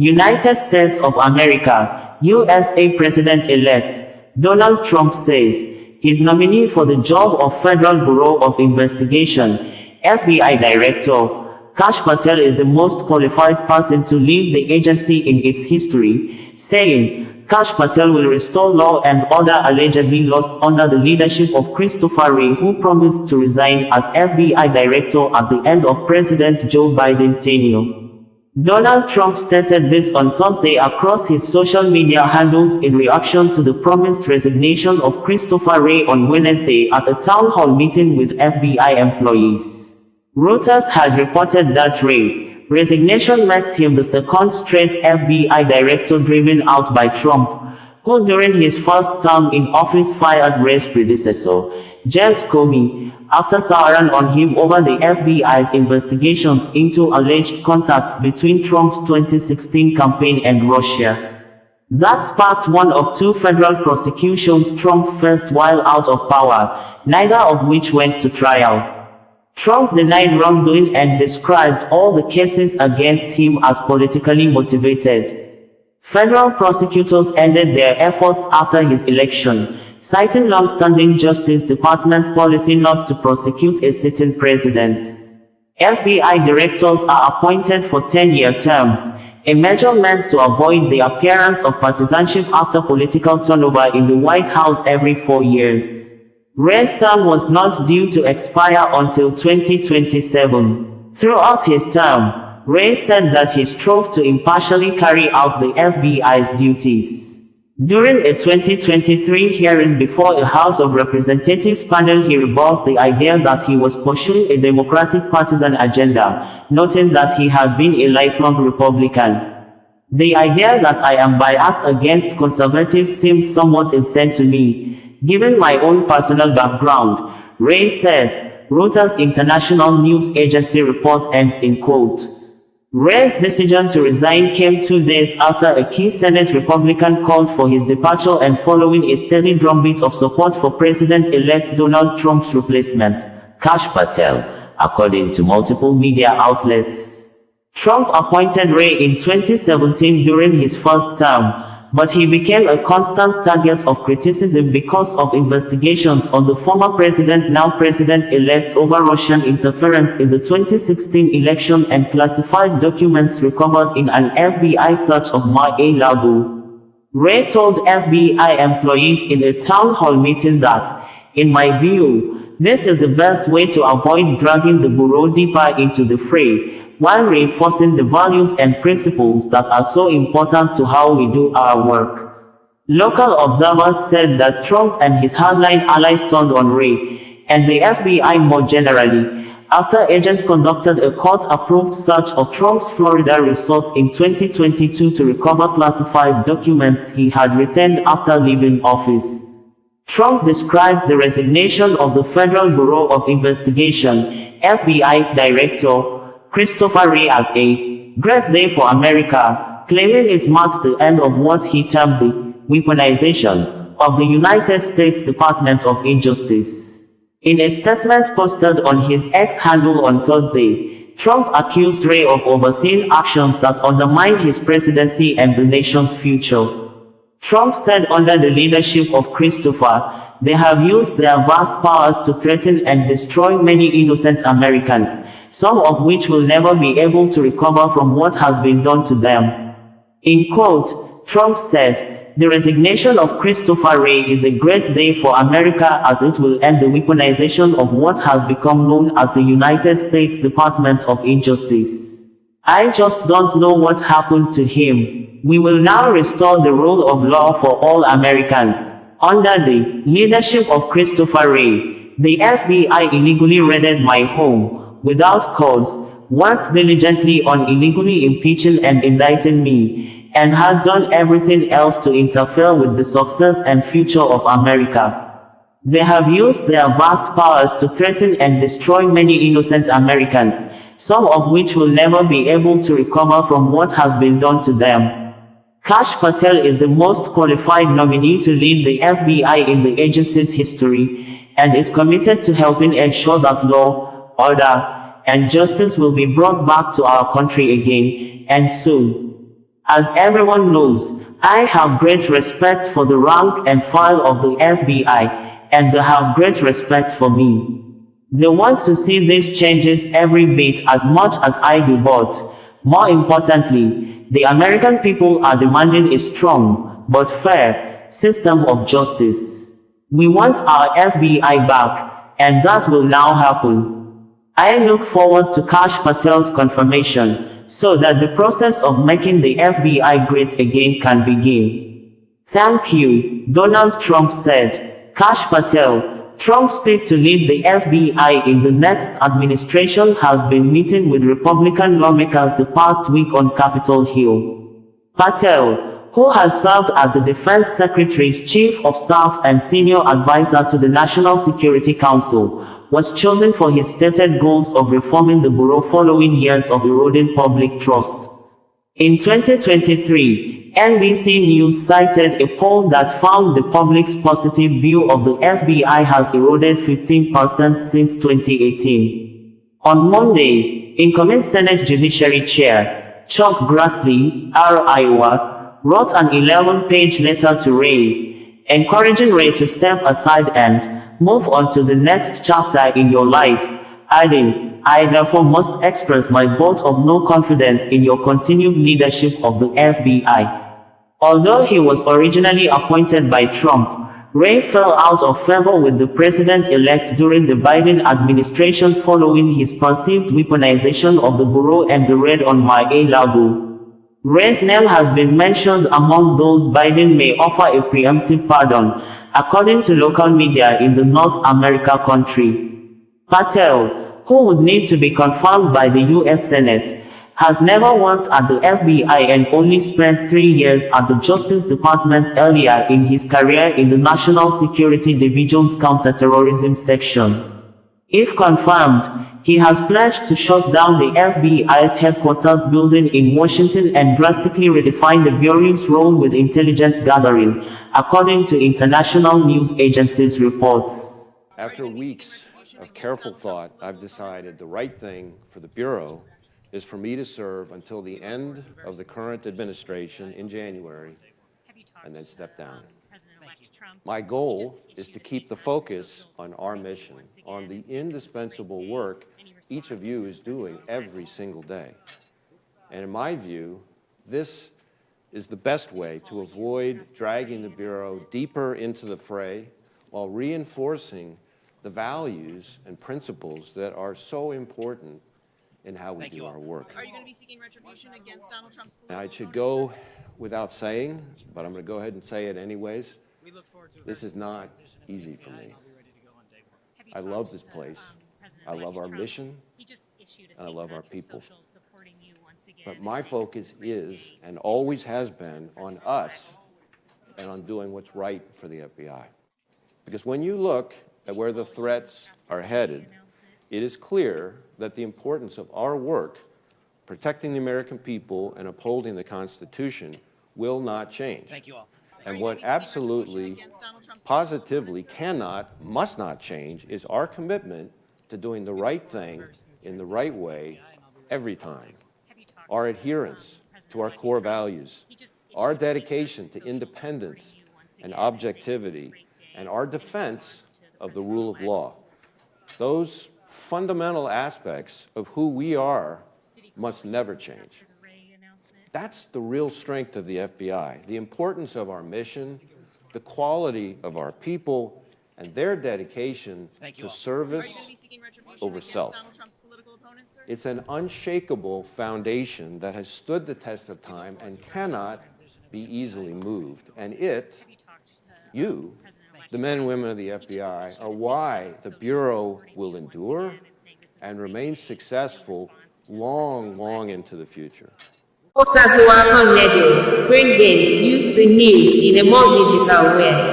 United States of America, USA President-elect, Donald Trump says, his nominee for the job of Federal Bureau of Investigation, FBI Director, Kash Patel is the most qualified person to lead the agency in its history, saying, Kash Patel will restore law and order allegedly lost under the leadership of Christopher Wray, who promised to resign as FBI Director at the end of President Joe Biden's tenure. Donald Trump stated this on Thursday across his social media handles in reaction to the promised resignation of Christopher Wray on Wednesday at a town hall meeting with FBI employees. Reuters had reported that Wray's resignation makes him the second straight FBI director driven out by Trump, who during his first term in office fired Wray's predecessor, James Comey, after souring on him over the FBI's investigations into alleged contacts between Trump's 2016 campaign and Russia. That sparked one of two federal prosecutions Trump faced while out of power, neither of which went to trial. Trump denied wrongdoing and described all the cases against him as politically motivated. Federal prosecutors ended their efforts after his election, citing long-standing Justice Department policy not to prosecute a sitting president. FBI directors are appointed for 10-year terms, a measure meant to avoid the appearance of partisanship after political turnover in the White House every 4 years. Wray's term was not due to expire until 2027. Throughout his term, Wray said that he strove to impartially carry out the FBI's duties. During a 2023 hearing before a House of Representatives panel, he rebuffed the idea that he was pursuing a Democratic partisan agenda, noting that he had been a lifelong Republican. The idea that I am biased against conservatives seems somewhat insane to me, given my own personal background, Wray said. Reuters international news agency report ends in quote. Wray's decision to resign came 2 days after a key Senate Republican called for his departure and following a steady drumbeat of support for President-elect Donald Trump's replacement, Kash Patel, according to multiple media outlets. Trump appointed Wray in 2017 during his first term, but he became a constant target of criticism because of investigations on the former president, now president-elect, over Russian interference in the 2016 election and classified documents recovered in an FBI search of Mar-a-Lago. Wray told FBI employees in a town hall meeting that, in my view, this is the best way to avoid dragging the bureau deeper into the fray, while reinforcing the values and principles that are so important to how we do our work. Local observers said that Trump and his hardline allies turned on Wray, and the FBI more generally, after agents conducted a court-approved search of Trump's Florida resort in 2022 to recover classified documents he had retained after leaving office. Trump described the resignation of the Federal Bureau of Investigation, FBI Director, Christopher Wray as a great day for America, claiming it marks the end of what he termed the weaponization of the United States Department of Justice. In a statement posted on his X handle on Thursday, Trump accused Wray of overseeing actions that undermined his presidency and the nation's future. Trump said under the leadership of Christopher, they have used their vast powers to threaten and destroy many innocent Americans, some of which will never be able to recover from what has been done to them. In quote, Trump said, the resignation of Christopher Wray is a great day for America as it will end the weaponization of what has become known as the United States Department of Justice. I just don't know what happened to him. We will now restore the rule of law for all Americans. Under the leadership of Christopher Wray, the FBI illegally raided my home, without cause, worked diligently on illegally impeaching and indicting me, and has done everything else to interfere with the success and future of America. They have used their vast powers to threaten and destroy many innocent Americans, some of which will never be able to recover from what has been done to them. Kash Patel is the most qualified nominee to lead the FBI in the agency's history, and is committed to helping ensure that law, order, and justice will be brought back to our country again, and soon. As everyone knows, I have great respect for the rank and file of the FBI, and they have great respect for me. They want to see these changes every bit as much as I do, but, more importantly, the American people are demanding a strong, but fair, system of justice. We want our FBI back, and that will now happen. I look forward to Kash Patel's confirmation, so that the process of making the FBI great again can begin. Thank you, Donald Trump said. Kash Patel, Trump's pick to lead the FBI in the next administration, has been meeting with Republican lawmakers the past week on Capitol Hill. Patel, who has served as the Defense Secretary's Chief of Staff and Senior Advisor to the National Security Council, was chosen for his stated goals of reforming the bureau following years of eroding public trust. In 2023, NBC News cited a poll that found the public's positive view of the FBI has eroded 15% since 2018. On Monday, incoming Senate Judiciary Chair, Chuck Grassley, R. Iowa, wrote an 11-page letter to Wray, encouraging Wray to step aside and move on to the next chapter in your life, adding, I therefore must express my vote of no confidence in your continued leadership of the FBI. Although he was originally appointed by Trump, Wray fell out of favor with the president-elect during the Biden administration following his perceived weaponization of the bureau and the raid on Mar-a-Lago. Wray's name has been mentioned among those Biden may offer a preemptive pardon, according to local media in the North America country. Patel, who would need to be confirmed by the U.S. Senate, has never worked at the FBI and only spent 3 years at the Justice Department earlier in his career in the National Security Division's Counterterrorism Section. If confirmed, he has pledged to shut down the FBI's headquarters building in Washington and drastically redefine the Bureau's role with intelligence gathering, according to international news agencies' reports. After weeks of careful thought, I've decided the right thing for the Bureau is for me to serve until the end of the current administration in January and then step down. My goal is to keep the focus on our mission, on the indispensable work each of you is doing every single day. And in my view, this is the best way to avoid dragging the Bureau deeper into the fray while reinforcing the values and principles that are so important in how we do our work. Are you going to be seeking retribution against Donald Trump's political Now, it should opponents? go without saying, but I'm going to go ahead and say it anyways. This is not easy for me. I love this place. I love our mission, and I love our people. But my focus is, and always has been, on us and on doing what's right for the FBI. Because when you look at where the threats are headed, it is clear that the importance of our work, protecting the American people and upholding the Constitution, will not change. Thank you all. And what absolutely, positively cannot, must not change is our commitment to doing the right thing in the right way every time. Our adherence to our core values, our dedication to independence and objectivity, and our defense of the rule of law. Those fundamental aspects of who we are must never change. That's the real strength of the FBI, the importance of our mission, the quality of our people, and their dedication to service over self. It's an unshakable foundation that has stood the test of time and cannot be easily moved. And it, you, the men and women of the FBI, are why the Bureau will endure and remain successful long, long into the future. Osasua Radio, bringing you the news in a more digital way.